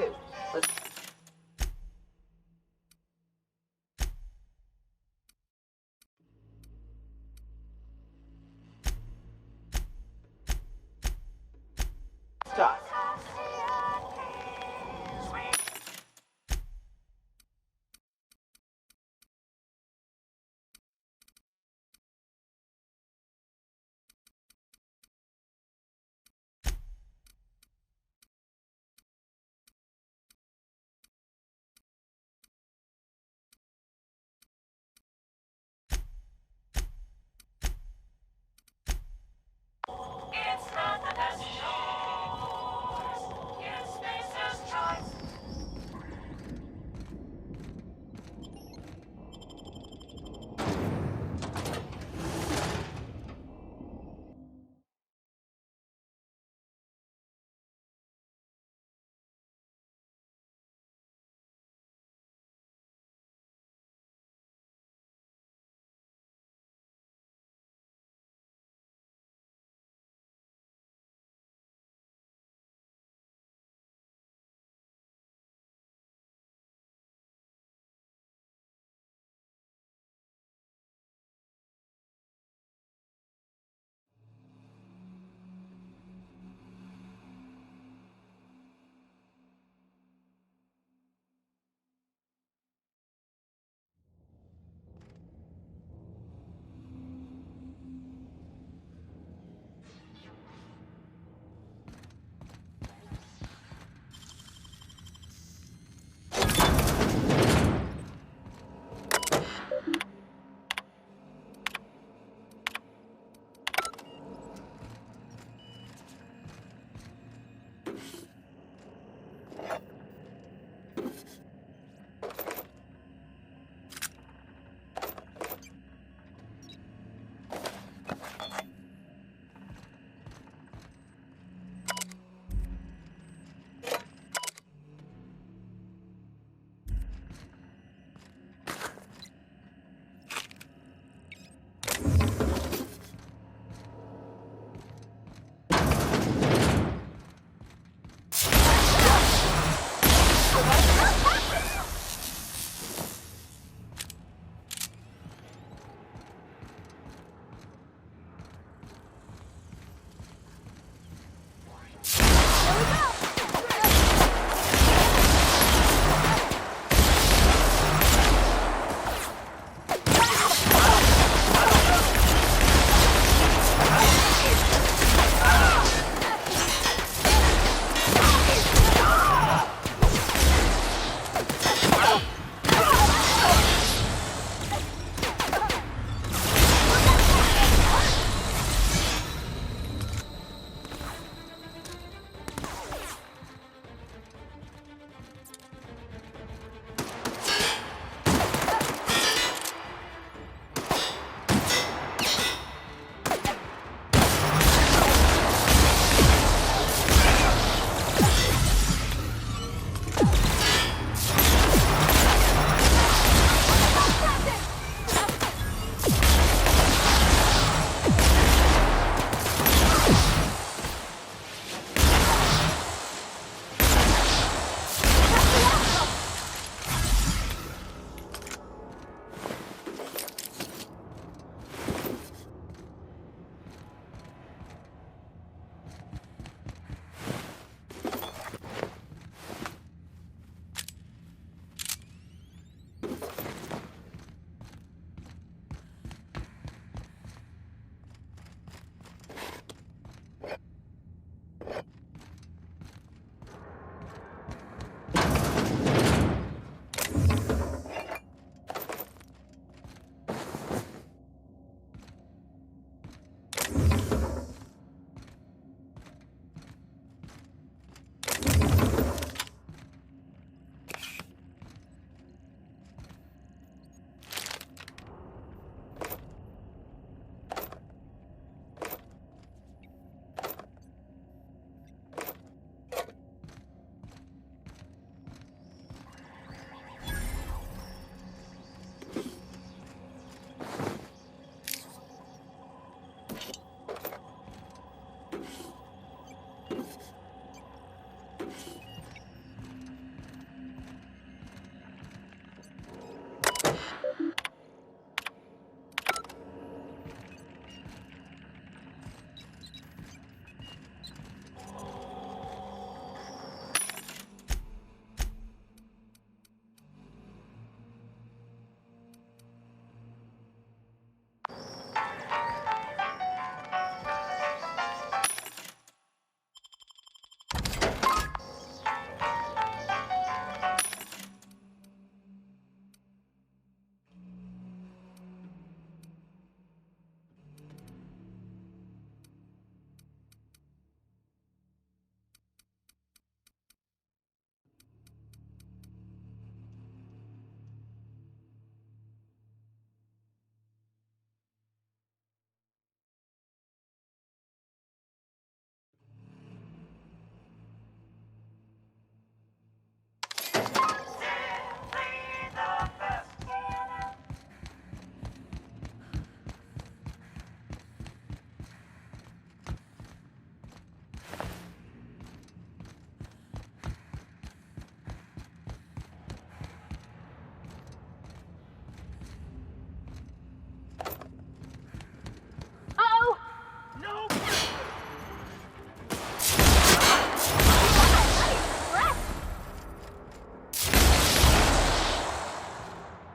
2. Let's start.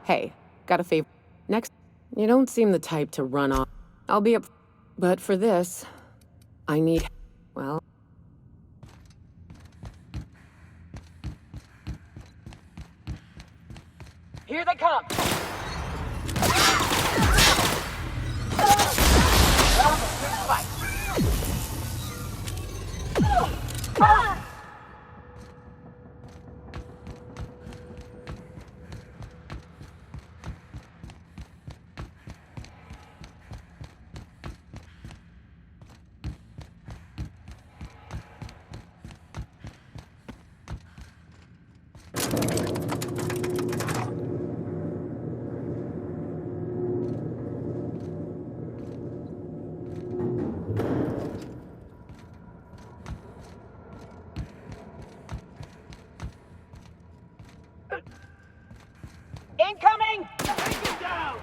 Hey, got a favor. Next, you don't seem the type to run off. I'll be up. But for this, I need. Well. Here they come! Incoming! Take him down!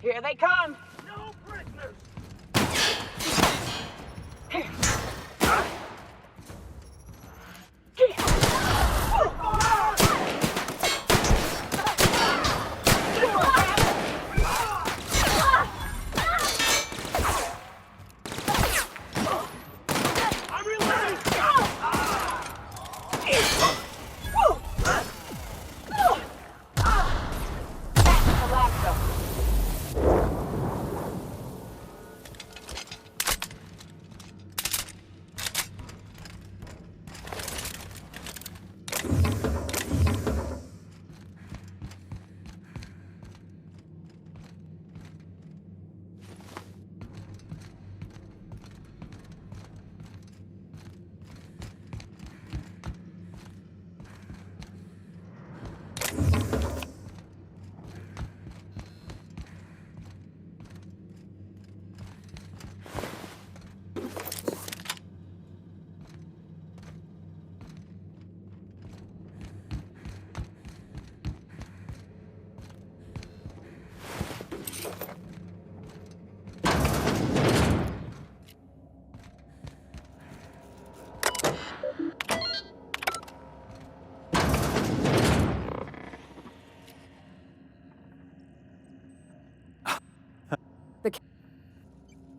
Here they come. No prisoners! I'm reloading! Relax them.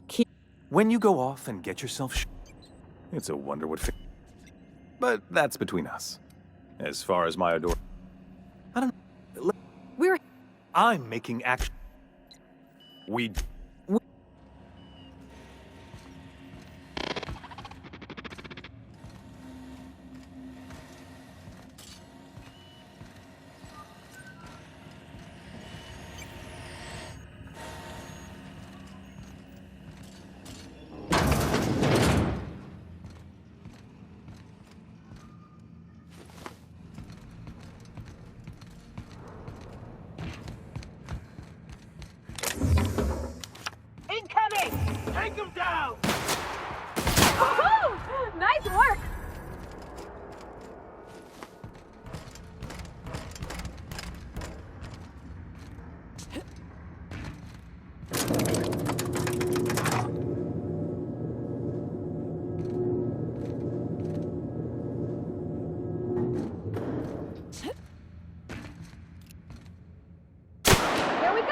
Key. When you go off and get yourself it's a wonder what but that's between us. As far as my adore... I don't know. We're. I'm making action. We... Incoming! Take him down! Woohoo! Nice work! Here we go!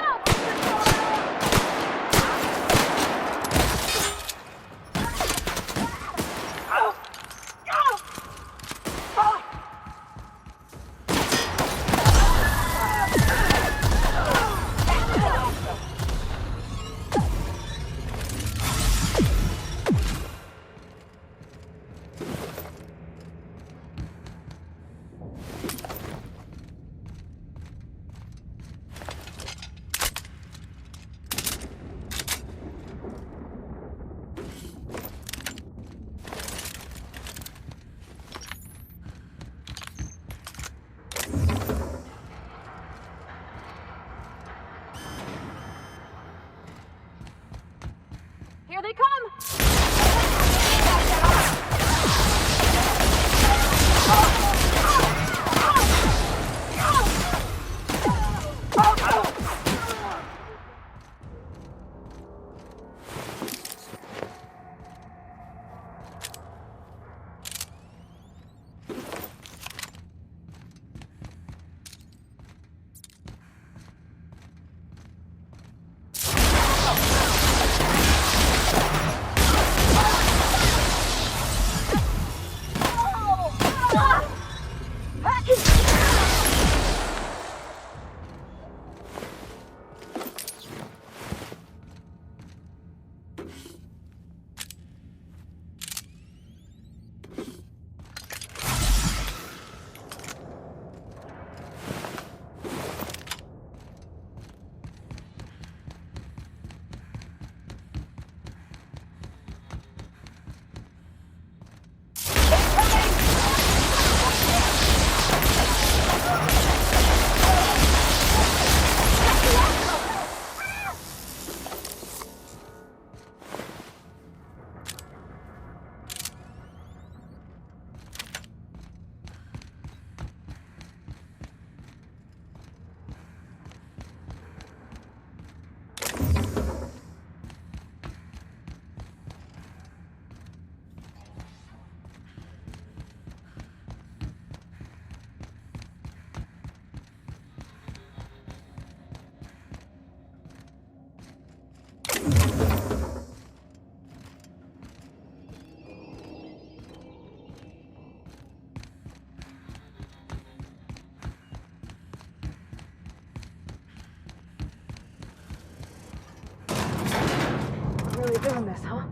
really doing this, huh?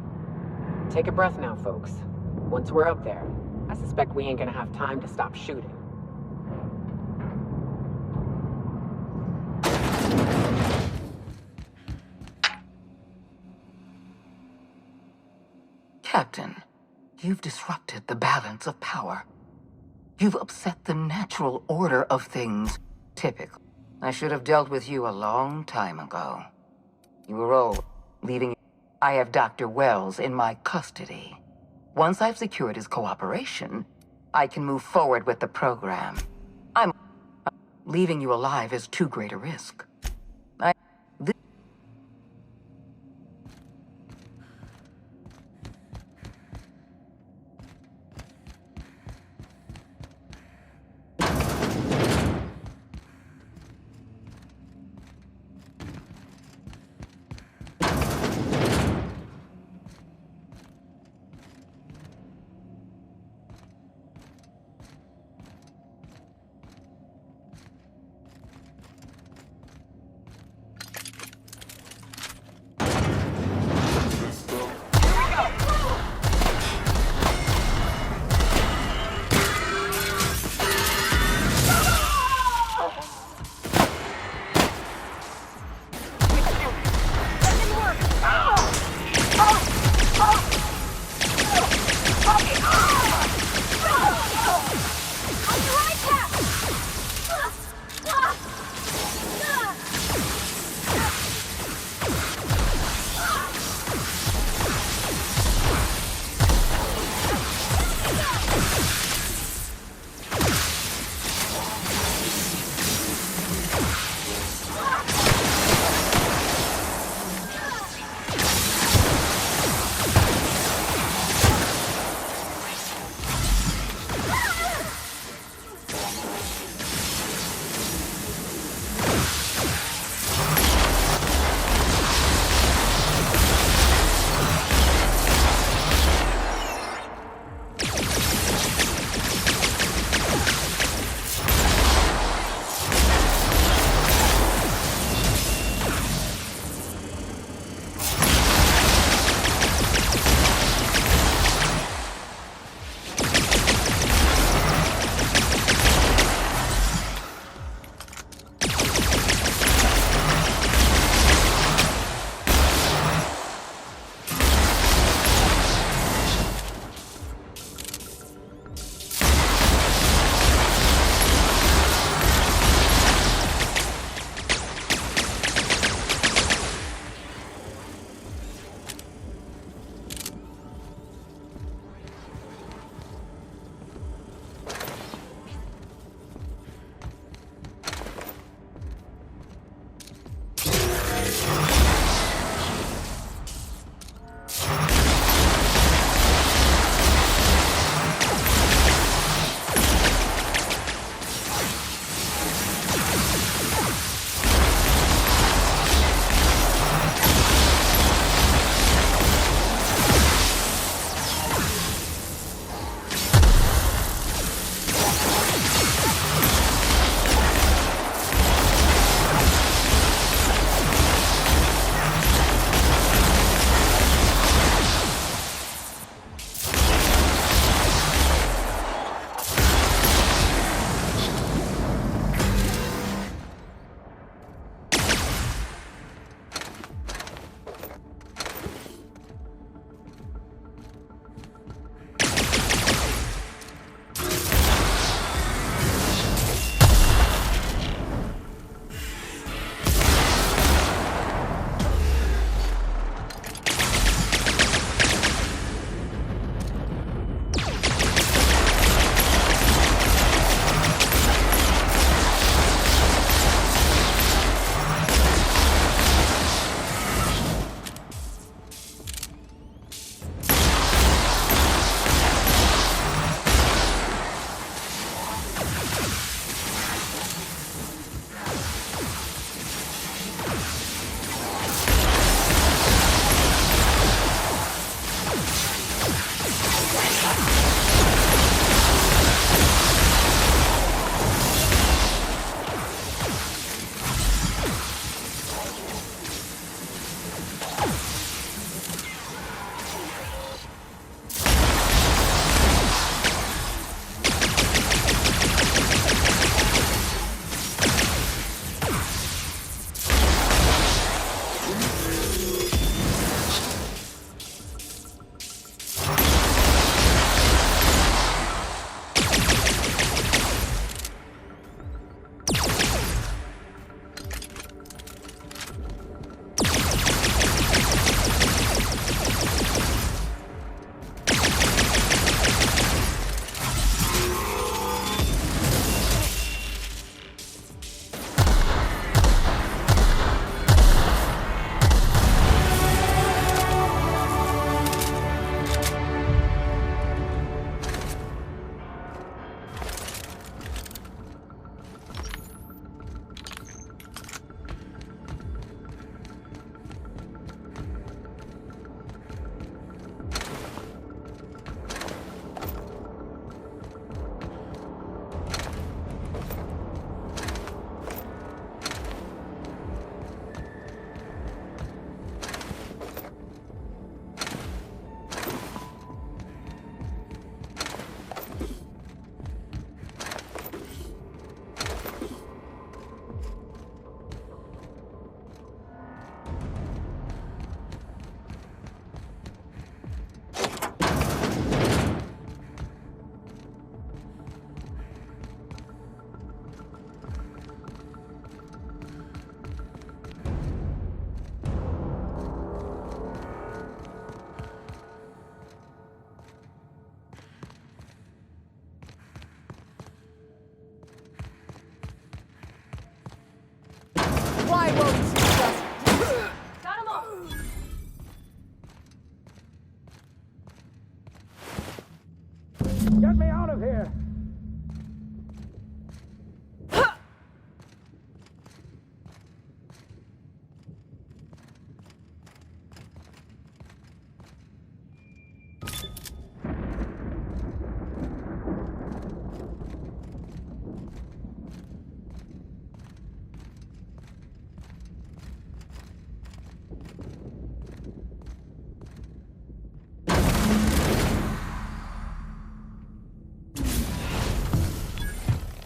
Take a breath now, folks. Once we're up there, I suspect we ain't gonna have time to stop shooting. Captain, you've disrupted the balance of power. You've upset the natural order of things. Typical. I should have dealt with you a long time ago. You were old, leaving... I have Dr. Wells in my custody. Once I've secured his cooperation, I can move forward with the program. Leaving you alive is too great a risk. I...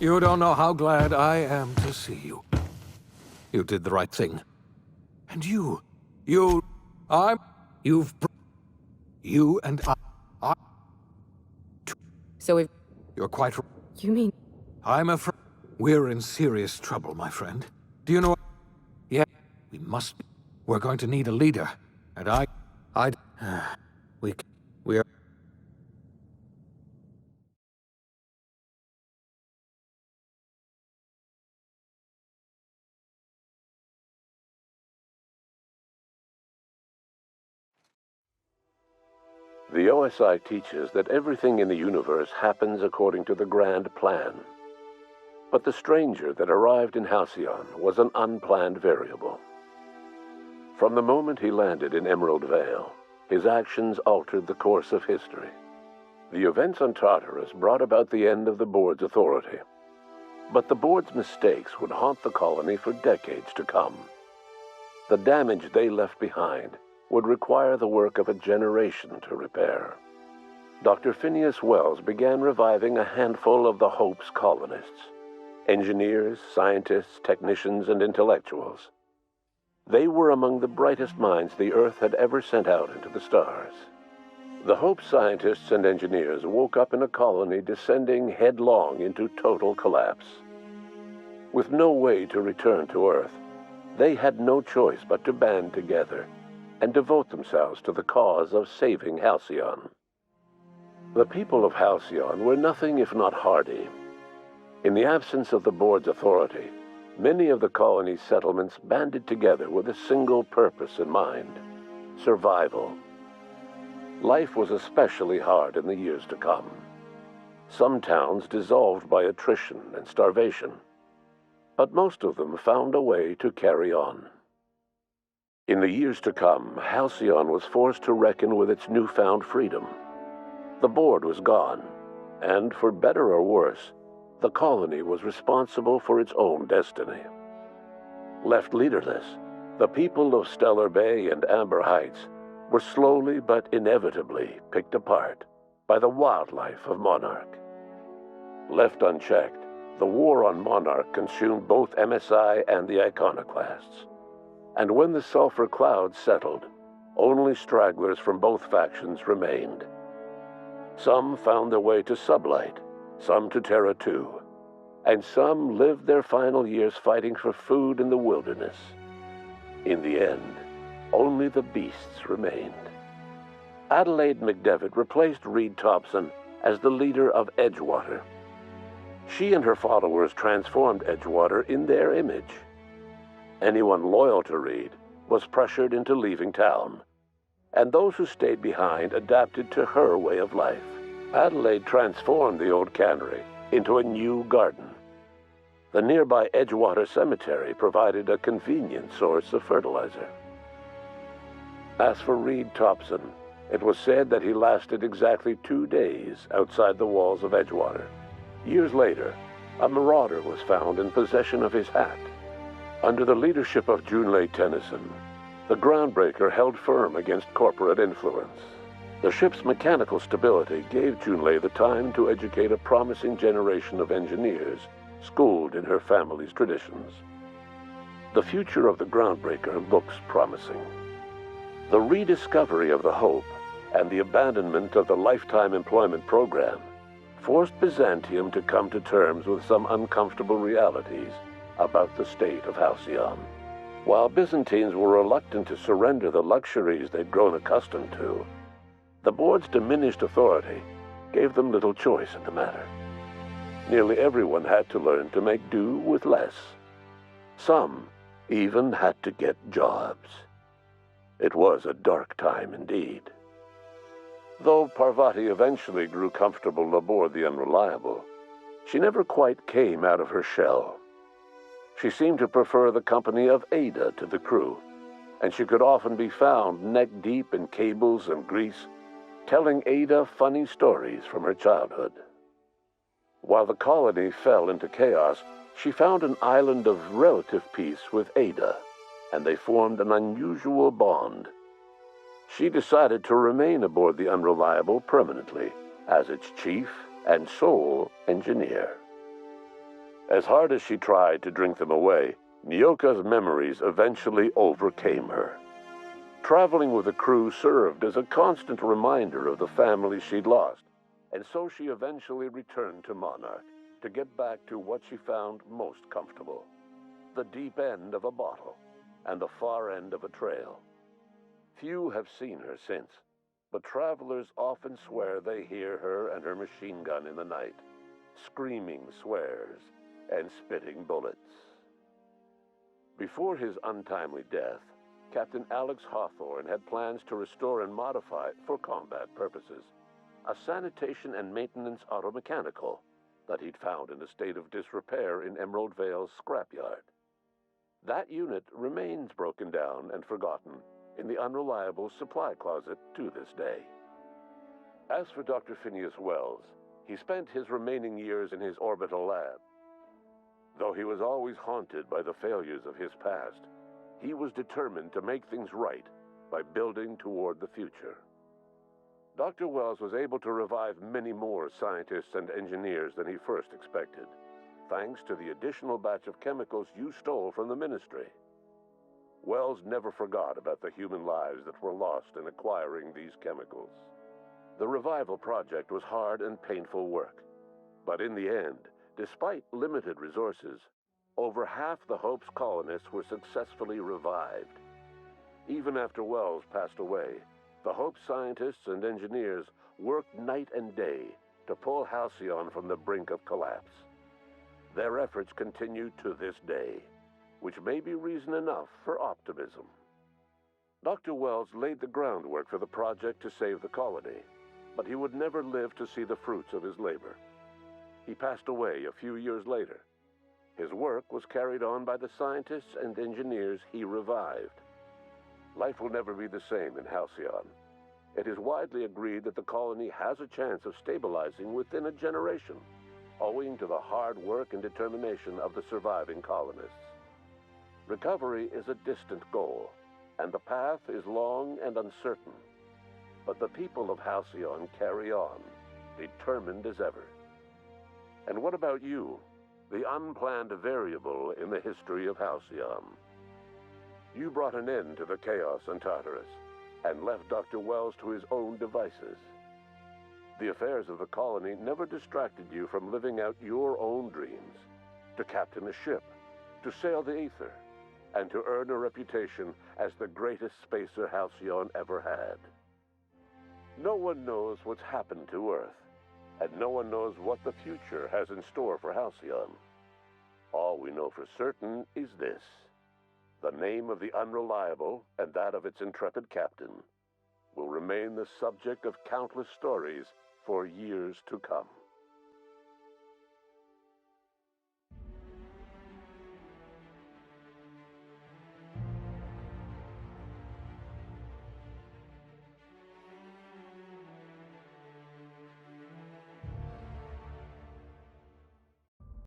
You don't know how glad I am to see you. You did the right thing. And you and I, So if you're quite right. you mean I'm afraid we're in serious trouble, my friend. Do you know? Yeah, we must. We're going to need a leader. And we are. The OSI teaches that everything in the universe happens according to the grand plan. But the stranger that arrived in Halcyon was an unplanned variable. From the moment he landed in Emerald Vale, his actions altered the course of history. The events on Tartarus brought about the end of the board's authority. But the board's mistakes would haunt the colony for decades to come. The damage they left behind would require the work of a generation to repair. Dr. Phineas Wells began reviving a handful of the Hope's colonists, engineers, scientists, technicians, and intellectuals. They were among the brightest minds the Earth had ever sent out into the stars. The Hope scientists and engineers woke up in a colony descending headlong into total collapse. With no way to return to Earth, they had no choice but to band together and devote themselves to the cause of saving Halcyon. The people of Halcyon were nothing if not hardy. In the absence of the board's authority, many of the colony's settlements banded together with a single purpose in mind: survival. Life was especially hard in the years to come. Some towns dissolved by attrition and starvation, but most of them found a way to carry on. In the years to come, Halcyon was forced to reckon with its newfound freedom. The board was gone, and for better or worse, the colony was responsible for its own destiny. Left leaderless, the people of Stellar Bay and Amber Heights were slowly but inevitably picked apart by the wildlife of Monarch. Left unchecked, the war on Monarch consumed both MSI and the Iconoclasts. And when the sulfur clouds settled, only stragglers from both factions remained. Some found their way to Sublight, some to Terra 2, and some lived their final years fighting for food in the wilderness. In the end, only the beasts remained. Adelaide McDevitt replaced Reed Thompson as the leader of Edgewater. She and her followers transformed Edgewater in their image. Anyone loyal to Reed was pressured into leaving town, and those who stayed behind adapted to her way of life. Adelaide transformed the old cannery into a new garden. The nearby Edgewater Cemetery provided a convenient source of fertilizer. As for Reed Thompson, it was said that he lasted exactly 2 days outside the walls of Edgewater. Years later, a marauder was found in possession of his hat. Under the leadership of Junlei Tennyson, the groundbreaker held firm against corporate influence. The ship's mechanical stability gave Junlei the time to educate a promising generation of engineers schooled in her family's traditions. The future of the groundbreaker looks promising. The rediscovery of the Hope and the abandonment of the lifetime employment program forced Byzantium to come to terms with some uncomfortable realities about the state of Halcyon. While Byzantines were reluctant to surrender the luxuries they'd grown accustomed to, the board's diminished authority gave them little choice in the matter. Nearly everyone had to learn to make do with less. Some even had to get jobs. It was a dark time indeed. Though Parvati eventually grew comfortable aboard the Unreliable, she never quite came out of her shell. She seemed to prefer the company of Ada to the crew, and she could often be found neck-deep in cables and grease, telling Ada funny stories from her childhood. While the colony fell into chaos, she found an island of relative peace with Ada, and they formed an unusual bond. She decided to remain aboard the Unreliable permanently as its chief and sole engineer. As hard as she tried to drink them away, Nyoka's memories eventually overcame her. Traveling with the crew served as a constant reminder of the family she'd lost, and so she eventually returned to Monarch to get back to what she found most comfortable: the deep end of a bottle and the far end of a trail. Few have seen her since, but travelers often swear they hear her and her machine gun in the night, screaming swears and spitting bullets. Before his untimely death, Captain Alex Hawthorne had plans to restore and modify, for combat purposes, a sanitation and maintenance automechanical that he'd found in a state of disrepair in Emerald Vale's scrapyard. That unit remains broken down and forgotten in the unreliable supply closet to this day. As for Dr. Phineas Wells, he spent his remaining years in his orbital lab. Though he was always haunted by the failures of his past, he was determined to make things right by building toward the future. Dr. Wells was able to revive many more scientists and engineers than he first expected, thanks to the additional batch of chemicals you stole from the Ministry. Wells never forgot about the human lives that were lost in acquiring these chemicals. The revival project was hard and painful work, but in the end, despite limited resources, over half the Hope's colonists were successfully revived. Even after Wells passed away, the Hope scientists and engineers worked night and day to pull Halcyon from the brink of collapse. Their efforts continue to this day, which may be reason enough for optimism. Dr. Wells laid the groundwork for the project to save the colony, but he would never live to see the fruits of his labor. He passed away a few years later. His work was carried on by the scientists and engineers he revived. Life will never be the same in Halcyon. It is widely agreed that the colony has a chance of stabilizing within a generation, owing to the hard work and determination of the surviving colonists. Recovery is a distant goal, and the path is long and uncertain. But the people of Halcyon carry on, determined as ever. And what about you, the unplanned variable in the history of Halcyon? You brought an end to the chaos on Tartarus, and left Dr. Wells to his own devices. The affairs of the colony never distracted you from living out your own dreams, to captain a ship, to sail the ether, and to earn a reputation as the greatest spacer Halcyon ever had. No one knows what's happened to Earth, and no one knows what the future has in store for Halcyon. All we know for certain is this: the name of the Unreliable and that of its intrepid captain will remain the subject of countless stories for years to come.